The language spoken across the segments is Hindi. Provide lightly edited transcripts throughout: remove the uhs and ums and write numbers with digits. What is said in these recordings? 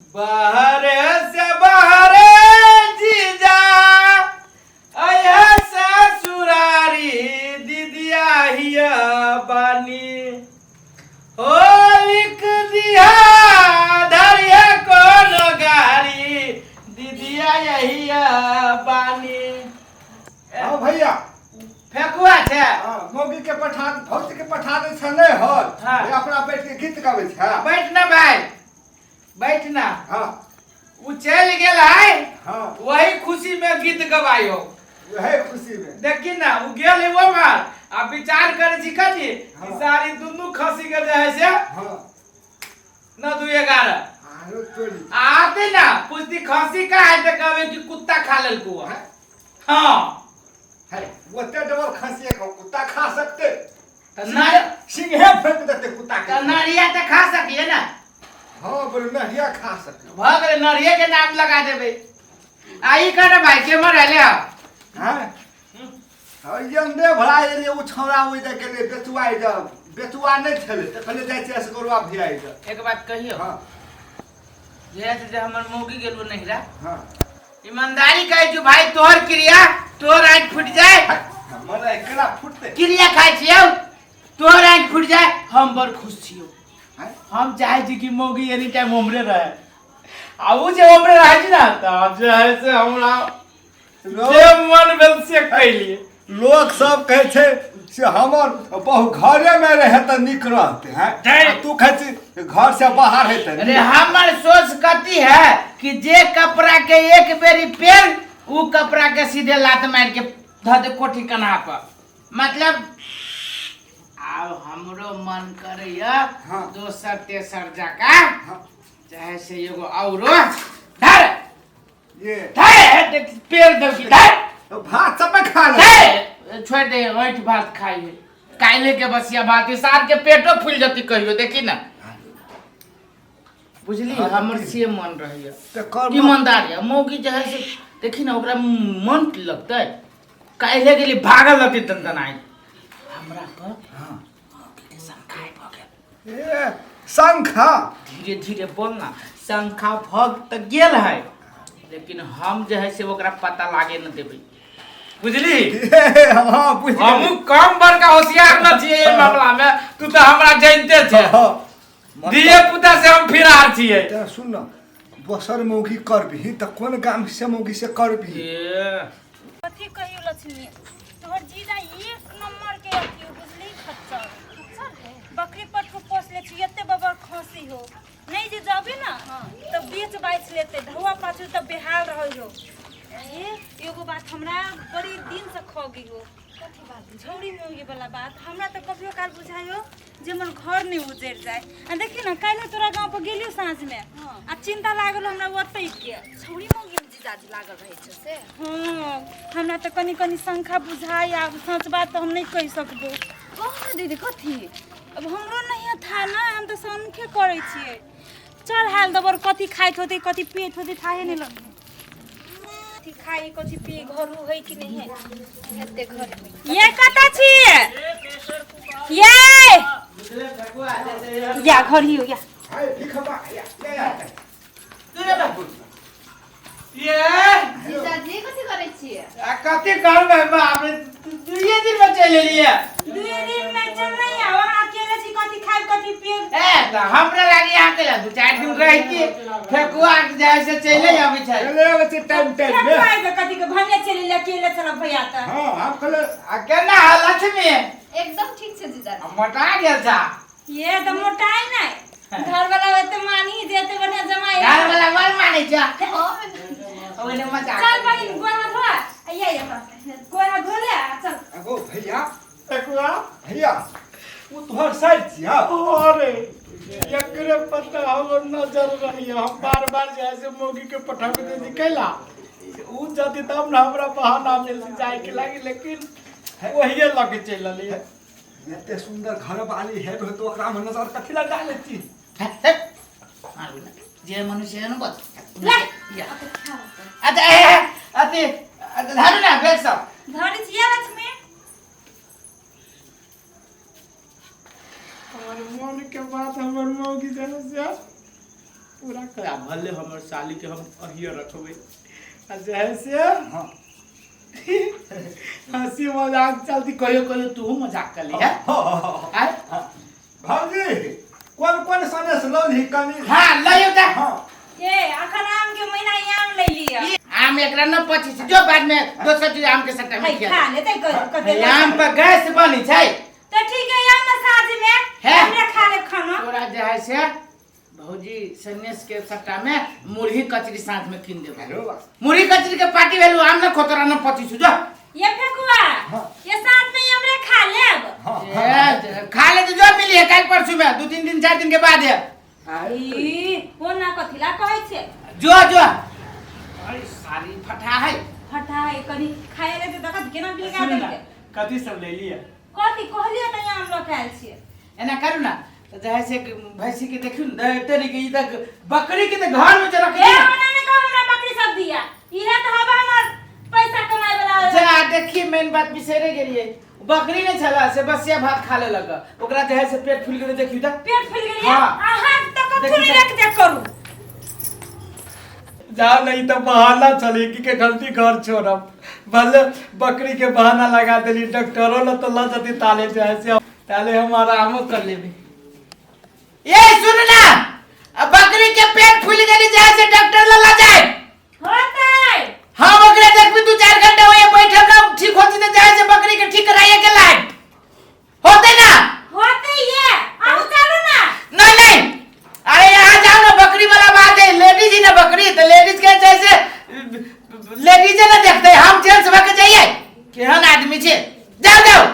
बाहर से बाहर जीजा आया ससुरारी दीदिया हिया बानी ओ लिख दिया धरिया कोनो गाड़ी दीदिया यहिया बानी। हाँ भैया फेकुआ छे मोगी के पठा भक्त के पठा दे छले हल हाँ। ये अपना बैठ के गीत गावे छै। बैठ ना भाई बैठ ना। हां उ चल गेल है हां वही खुशी में गीत गवायो वही खुशी में देखी ना उ गेल है वो मार आ विचार करे छी कथी हाँ। ई सारी दुनु खसी के जे है से हां न 2-11 आरो टोली आते ना पूछती खसी का है तो कहवे कि कुत्ता खा लेल को है। हां है वो ते डबल खसिए को कुत्ता खा सकते ना सिंहे फेंक देते कुत्ता के। नरिया तो खा सकिए ना। हां बोले नहिया खा सकते भाग रे नरिया के नाम लगा देबे आई कर भाई के मर ले हैं यंदे भरा ये उ छौरा ओइ दे के बेचुआई जा बेचुआ नहीं छले त कहले जाय छै असगरवा भियाई जा। एक बात कहियो हां जे हमर मौगी गेलु नहिरा हां ईमानदारी कहे जो भाई तोहर क्रिया तोहर आंख फूट जाए हमरा एकरा फुटते क्रिया खाइ छियौ तोहर आंख फूट जाए हम बड़ खुश छियौ। हैं हम चाहे छी कि मौगी एनी टाइम उमरे रहे आ उ जे उमरे रहे छी ना त जे है से हमरा जे मन भेल से कैलिए। लोग सब कहे छे से हमर बहु घरे में रहे त निक रहते हैं नहीं। तू कहे छी घर से बाहर है त अरे हमर सोच कथी है कि जे कपड़ा के एक बेरी पेल उ कपड़ा के सीधे लात मार के ध दे कोठी कन्हा पर मतलब आब हमरो मन करैया हाँ। दोसर तेसर जका हाँ। चाहे से एगो औरो धर ये धर पेड़ दे की धर भात सब में खा ले धर छोड़ दे ओठ भात खाई है काइले के बसिया भात सार के पेटो फूल जती कहियो देखी ना बुझली हाँ, हमर ठीक। से मन रहैया त कर ईमानदार है मौगी जो है से देखी ना ओकरा मन लगतै काइले गेली भागल रहती दंदनाई हमरा पर हां मौगी के संखाय भ गेल। ए शंखा धीरे धीरे बोलना शंखा भग त गेल है लेकिन हम जो है से ओकरा पता लागे न देबै बुझली। हां बुझ हम कम बड़का होशियार न छियै ए मामला में तू तो हमरा जानते छे दिए पुता से हम फिरार छियै। त सुन न बसर मौगी करबी त कोन गाम से मौगी से करबी कथी कहियो लक्ष्मी तोहर जीजा एक नंबर के अथी बुझली खच्चर बकरी पठू पोस ले छी एते बबर खसी हो नहीं जे जाबे ना तब बेच बाइच लेते धुआ पाछू तब बेहाल रहल हो। ए एगो बात हमरा बड़ी दिन से खगी हो कथी बात झौड़ी मोगी वाला बात हमरा तो कभियो काल बुझायो जे मन घर नहीं उजड़ जाए आ देखी ना काल्हि तोरा गांव पर गेलियो साँझ में आ चिंता लागल हमरा ओतै के छौरी मौगी में जीजाजी लागल रहे छै से। हाँ हमरा तो कनी कनी शंखा बुझाई आ सच बात तो हम नहीं कह सकबो। कह दीदी कथी अब हमरो नहीं था ना हम तो शंखे करे छिए चल हाल दबर कथी खाइत होते कथी पेट होते थाहे नहीं लगे कथी खाई कथी पी घर होई कि नहीं है हेते घर में ये कता छिए ये या घर ही हो या हाय लिखबा या ये जीजाजी कथी करे छियै कथी करबै बाप रे दुइये दिन में चल एलिए दुए दिन में चल नहीं आओ अकेले छी कथी खाई कथी पी ए त हमरा लागी यहाँ के 2-4 दिन रह के फेकुआ जाय से चले आबै छै चले आवे छै टाइम टाइम में खाई कथी के भने चले अकेले चल भैया त हां हम कहले आ केना लक्ष्मी एकदम ठीक छै जीजाजी मोटा गेल छा ये तो मोटाई नहीं घर वाला होते मानी देते बढ़िया जमाई घर वाला मन माने छ हां ओने मजा चल भाई गोरा धोआ ये गोरा धोले चल अगो भैया फेकुआ भैया वो तोहर साइड छिया अरे एकरे पता हमर नजर रही हम बार-बार जैसे मौगी के पठावे दे निकला उ जति तब ना हमरा बहाना मिल जाए के लागी लेकिन वही लगे चल ली एते सुंदर घर वाली है तो ओकरा में नजर कथि ला डाले छी जे मनुष्य है न बस ले अते धारू ना बैठ सब धरी छिया लक्ष्मी हमर मन के बात हमर मौगी जने से पूरा करा भले हमर साली के हम अहिया रखबे आ जैसे हाँ हंसी मजाक चलती कहियो कहियो तू मजाक कर ली है आय भौजी कौन कौन सनेस लौली कनी हां लइयो त हाँ ए अखन आम के महीना आम ले लिया आम एकरा न 25 जो बाद में दोसर चीज आम के सट्टा में है किया खा लेते कते आम पर गैस बनी छै तो ठीक है आम ना साथ में है। हमरे खा ले खाना तोरा जे है से भौजी सन्यास के सट्टा में मुरही कचरी साथ में किन देबो हेलो मुरही कचरी के पार्टी भेलु आम न खोतरा न 25 जो ये फेकुआ हाँ। ये साथ में हमरे खा लेब हाँ ए, खा ले तो जो मिली है कल परसों में 2-3 दिन 4 दिन के बाद है ई वो ना कथिला कहै छे जो अरे सारी फटा है फटा है कनी खाए ले तो देखत केना बिलगा सुन दे ना कथी सब ले लिया कथी कहलिए त आम लखायल छे एना करू ना तो जहे से भैंसी के देखियो न तेरी के इधर बकरी के तो घर में रख ए ओना ने कहो हमरा बकरी सब दिया इहे त हबा हमर पैसा कमाए वाला जा देखिए मेन बात बिसरे गेलिए बकरी ने छला से बसिया भात खा ले लगा ओकरा जहे से पेट फूल गेले देखियो त पेट फूल गेलिए हाँ। आहा त कथु देखी नहीं रख दे करू जा नहीं तो बहाना चलेगी के गलती घर छोड़ब भले बकरी के बहाना लगा देली डॉक्टरों ल तो ल जती ताले जैसे ताले हम आराम कर लेबे ए सुन ना अब बकरी के पेट फूल गेली जहे से डॉक्टर ला जाए होतै हम ओकरे देखबी 2-4 घंटा ओए बैठल ना ठीक होती तो जहे से बकरी के ठीक कराइए के लाए होते ना होतै ये आउ चलो ना नहीं अरे यहाँ जाओ ना बकरी वाला बात है लेडीज ही ना बकरी तो लेडीज के जैसे लेडीज ना देखते हम जेंट्स भाग जाइए केहन आदमी छे जाओ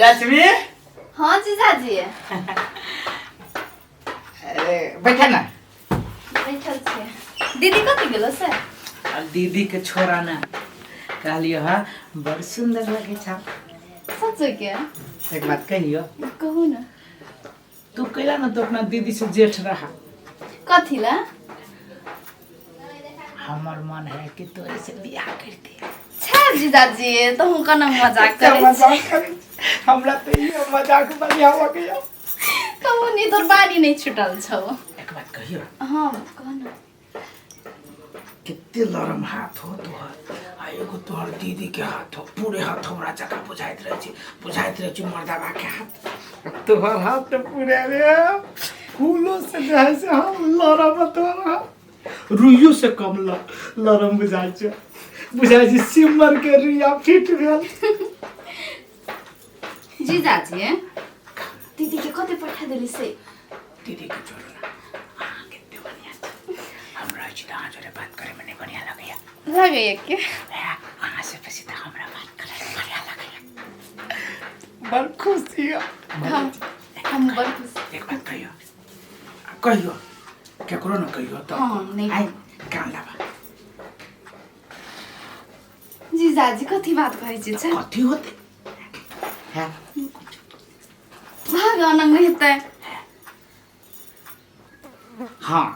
लक्ष्मी हाँ जीजाजी अरे बैठा ना बैठल छे दीदी कथी गेलो से अब दीदी के छोरा ना कहलियो हां बड़ सुंदर लगे छा सच के एक बात कहियो कहू ना तू कहला ना तो अपना दीदी से जेठ रहा कथी ला हमर मन है कि तोरे से बियाह कर दे छे जीजाजी तो हम कना मजाक करे छे हमरा तो ये मजाक बढ़िया हो गया कहू नी तोर बाड़ी नहीं छुटल छौ एक बात कहियो हाँ कह ना कितने नरम हाथ हो तोहर आ एगो तोहर दीदी के हाथ हो पूरे हाथ हमरा जगह बुझाइत रहे छी मर्दाबा के हाथ तोहर हाथ तो पूरे रे फूलों से जैसे हम लरम तोहर रुइयो से कम लरम बुझाइ छै सिमर के रुइया फिट भेल जीजाजी दीदी के कते पठा देली से दीदी के छोड़ो ना कितने बढ़िया हमरा छी त जोरे बात करे में नहीं बढ़िया लगैया लगे के अहाँ से पसी त हमरा बात करे में बढ़िया लगैया बड़ खुशी है हम बड़ खुश एक बात कहियो केकरो न कहियो तो हाँ, नहीं। आई काम लाबा जीजाजी कथी बात कहै छी छे कथी होते है भाग अनंग हेतै हाँ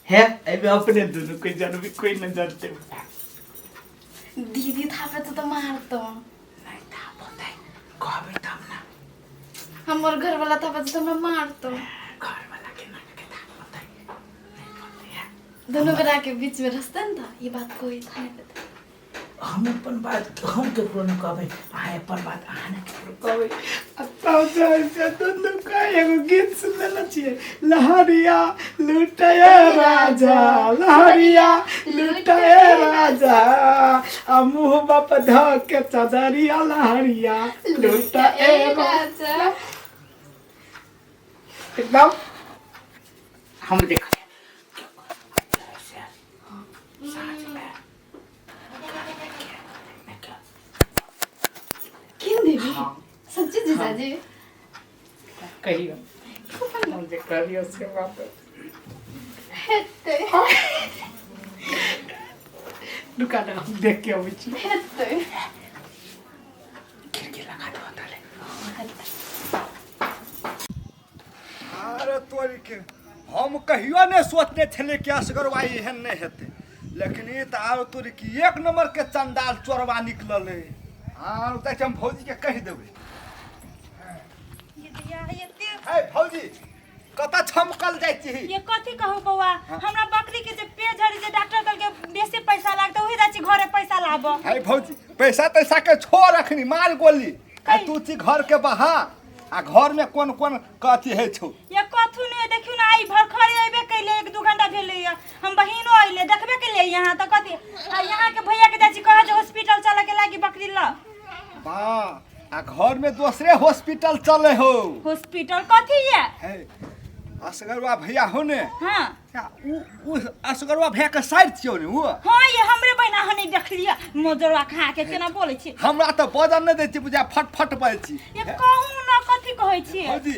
है अबे अपने दोनों कोई जानबी कोई न जानते दीदी थापे तो मारतो नहीं था पता है कहबे तब ना हमर घर वाला थापे तो हमरा मारतो घर वाला के ना के था पता है नहीं पता है दोनों गोरा के बीच में रस्ता न था ये बात कोई था नहीं पता हम अपन बात हम केकरो न कहबे आए अपन बात आहा न केकरो कहबे तब जैसे दोनों का एगो गीत सुनले छिए लहरिया लुटाए राजा लहरिया लुटाए राजा आ मुंह बाप ध के चदरिया लहरिया लुटाए राजा एकदम हम देखा क्यों देवी सच्ची जीजाजी कहियो हम जे करियो से वापस हेते दुकान हम देख के आबै छी हेते खिड़की लगा दो ताले अरे तोरी के हम कहियो ने सोचने छले कि असगर भाई एहन नहीं हेते लेकिन ये तो आरो तोरी की एक नंबर के चंडाल चोरवा निकलल है हाँ तो हम भौजी के कह देबे ये दिया है ये ए भौजी कता छमकल जाइ छी ये कथी कहू बौआ हमरा बकरी के जे पेट झड़ी जे डॉक्टर कहल के बेसी पैसा लागत ओही राची घरे पैसा लाब हाय भौजी पैसा तैसा के छोड़ रखनी मार गोली आ तू छी घर के बहा आ घर में कोन कोन कथी है छौ ये कथू नहीं देखियो ना आई भर खड़े आइबे कैले 1-2 घंटा भेले हम बहिनो आइले देखबे के लिए यहाँ तो कथी आ यहाँ के भैया के जाची कहे जे हॉस्पिटल चला के लागी बकरी ला वाह आ घर में दूसरे हॉस्पिटल चले हो हॉस्पिटल कथी है असगरवा भैया हो ने हां उ असगरवा भैया के साइड छियो ने उ हां ये हमरे बहिना हने देख लिया मोजरवा खा के केना बोले छी हमरा त बजन नै दै छी बुझा फट फट बाजै छी ये कहू ना कथी कहै छी भौजी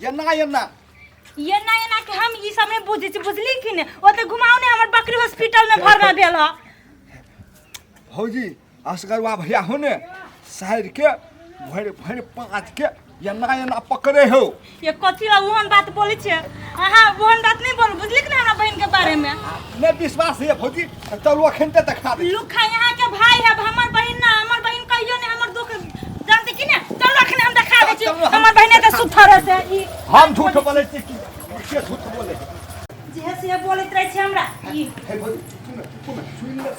एना ये ना कि हम ई सब में बुझै छी बुझली कि ने ओते घुमाओ ने हमर बकरी हॉस्पिटल में भरना भेल ह भौजी असगरवा भैया हो ने साइड के भर पाँच के एना पकड़े हो ये कथी ला ओहन बात बोले छे हां ओहन बात नहीं बोल बुझली कि हमरा बहन के बारे में ने विश्वास है भौजी चलो अखनते देखा दे लुखा यहाँ के भाई है हमर बहन ना हमर बहन कहियो ने हमर दुख जानते कि ने चलो अखने हम देखा दे छी हमर बहने के सुथर से ई हम झूठ बोले छी कि के झूठ बोले जे से बोलत रहे छी हमरा ई हे भौजी तू ना सुन ले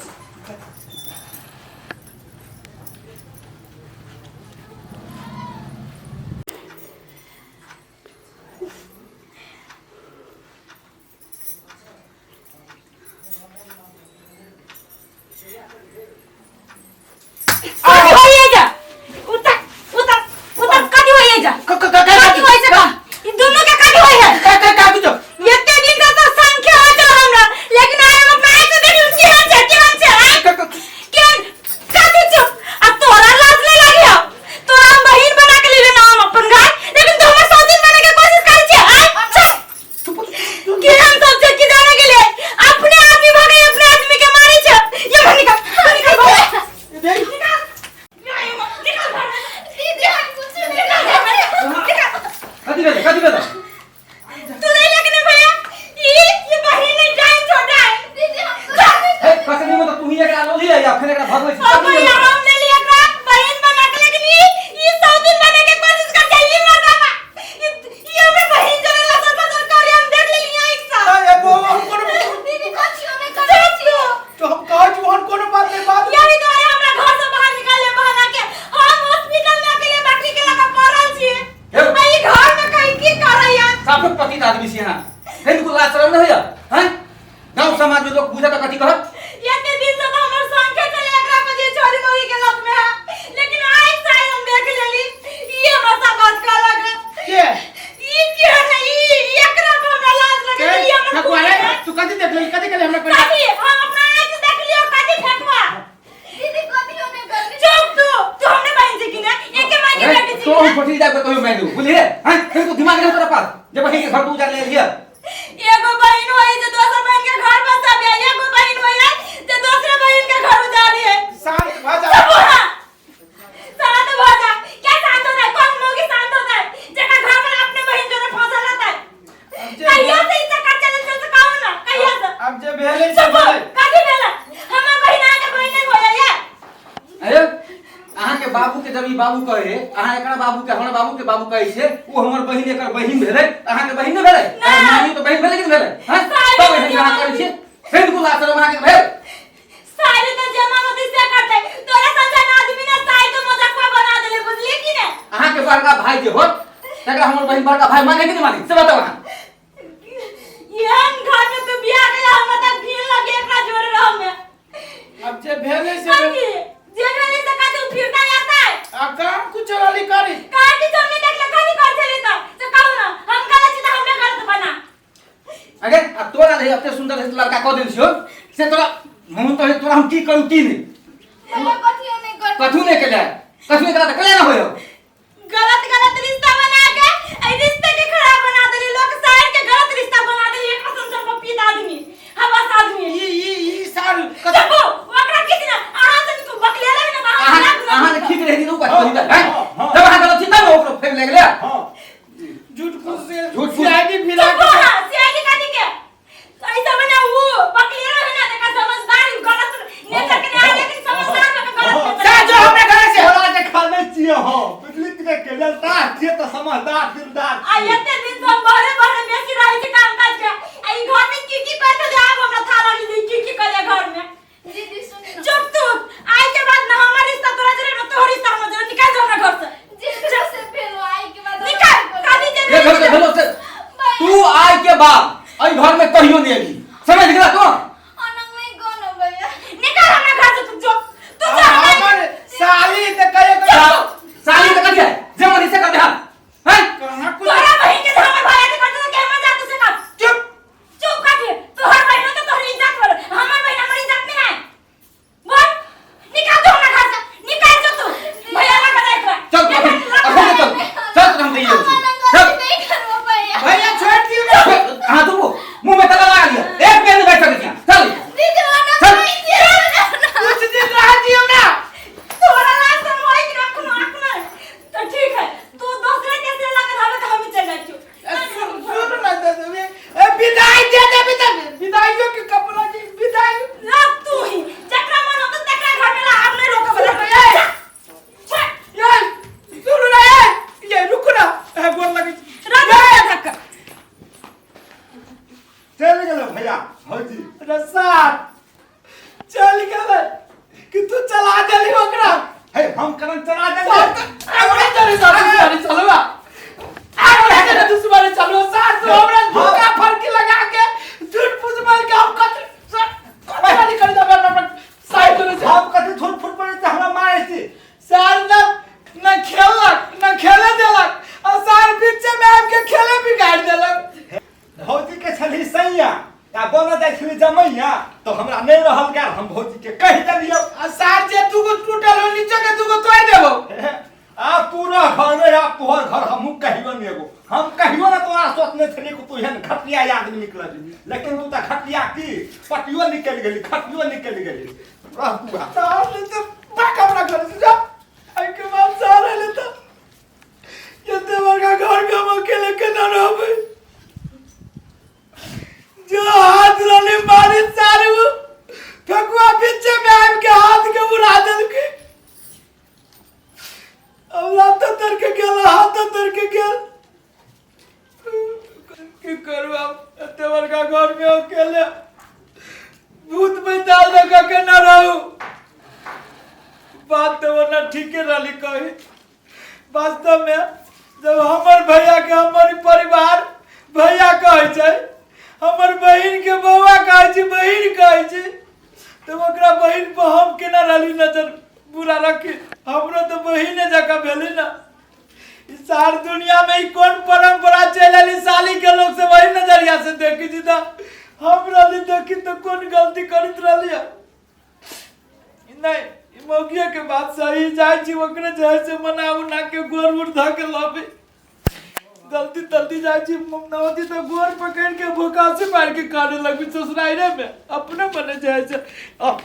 बाबू के जब ई बाबू कहे अहाँ एकरा बाबू के हमरा बाबू के बाबू कहे छे वो हमर बहिन एकर बहिन भेलै अहाँ के बहिन न भेलै नानी तो बहिन भेलै कि भेलै हां तब बहिन अहाँ कहे छे फेर को लासर अहाँ के भेल सारे त जमानो दिसे करते तोरा संजन आदमी ने साई के मजाकवा बना देले बुझली कि ने अहाँ के बड़का भाई जे होत तकरा हमर बहिन बड़का भाई माने कि नहीं माने से बताओ अहाँ यहन घर में तो बियाह के हम त भीड़ लगे एकरा जोड़े रह में अब जे भेले से जे भेले से का तू फिर ना आता है आ काम कुछ वाली करी का की हमने देख ले खाली कर चले तो कहू ना हम कला छी त हमने गलत बना अगे अब तोरा रही अपने सुंदर लड़का को दिन छियो से तोरा हम तो तोरा हम की करू की नहीं कथू नहीं केला कथू एकरा त कले ना होयो गलत गलत रिश्ता बना के ए रिश्ते के खराब बना देली लोग साइड के गलत रिश्ता बना देली एक संसार को पीत आदमी हवास आदमी ई साल देखो ओकरा कितना आहा से तू बकलेला ना अहाँ ने ठीक रही नु कथू नहीं है जब अहाँ गलत छी तब ओकरो फेर ले गेले हां झूठ कुछ से झूठ सीआईडी फिरा के सीआईडी काटी के ऐसा बना वो बकलेला है ना देखा समझदार गलत नेता के नहीं लेकिन समझदार में गलत जा जो हमने घर से तोरा के खाने छिए हो पिछली के केलता आज के बाद आई घर में कहियो नहीं आएगी, समझ गया तो? अनंग नहीं कौन भैया निकाल हमरा घर से, तू जा हमर साली त करे साली का क्या है? जमानी से कर दे हां। हैं? कहां कुछ तोरा बहन के हमर भाई के करते तो के मजा तू से कर। चुप कर दे, तोहर बहन तो तोहर इज्जत कर, हमर बहन हमर इज्जत में है। बोल, निकाल दो हमरा घर से, निकाल जो तू। भैया ना कर एकरा। चल चल हम गई चल। नहीं करो भैया भैया छोड़ दियो ना। हां तो वो मुंह में ताला लगा दिया, एक पैर में बैठ सकती है। चल दीदी अनंग चल। नहीं दिया कुछ दिन रह दियो ना। तोरा लाज से मोई के रखनो आखना। तो ठीक है, तू दूसरे के से लगा हमें तो हम ही चल जाइयो। सुन ना दे ए विदाई दे दे विदाइयों के कपड़ा की विदाई लाग तू ही, जकरा मन हो तो तकरा घर में ला, हम नहीं रोकब। ये सुन ना ये रुक ना ए गोर लगे राजा धक्का। चल गेलो भैया भौजी। रसार चल गेले कि तू चला देली ओकरा। हे हम करन चला दे। हमरा चले सारी चलवा आगे लगे ना दुश्मनी चलो साथ तो हमरा धोखा फरकी लगा के झूठ फूस मार के हम कत कर दबे ना साइड में हम कथि झूठ फूट पड़े त हमरा मारे छी। सार न खेलक न खेले देलक और सार बीच में आके खेले बिगाड़ देलक। भौजी के छली सैया या बन देखली जमैया तो हमरा नहीं रहल गेल, हम भौजी के कहि देलियो। आ सार जे तू को टूटल हो नीचे के तू को तोड़ देबो। आ पूरा घर में आप तोहर घर हमहू कहियो नहीं एगो, हम कहियो ना तोरा सोचने छली कि तू हन घटिया आदमी निकल जी, लेकिन तू त घटिया की पटियो निकल गेली, खटियो निकल गेली। रह तू आ। सार ने तो भाग हमरा घर से जा। आई के बाद सार ले तो ये ते वर्गा घर में हम अकेले के ना रहबे। जो हाथ रले मारे सारे वो फकुआ पीछे में आम के हाथ के उड़ा देलके। अब लात तर के गेल, हाथ तर के गेल। की करू अब एते बड़का घर में अकेले भूत में डाल लगा के ना रहू। बात तो वरना ठीके रहली कही। वास्तव में जब हमर भैया के हमर परिवार भैया कहे छै, हमर बहिन के बौआ कहे छै, बहिन कहे छै, तो ओकरा बहिन पर हम केना रहली नजर बुरा रखी। हमरो तो बहिने जगह भेली ना। इस सार दुनिया में ही कौन परंपरा चल रही साली के लोग से वही नजरिया से देखी जी था। हम रहली देखी तो कौन गलती करित रहली है। नहीं मौगिया के बात सही जाय छी, ओकरे जहे से मनाऊ ना के गोर उड़ ध के लबे। गलती तलती जाय छी नवती तो गोर पकड़ के भूखा से मार के काटे लगबी ससुराइरे में अपने मने जहे से अब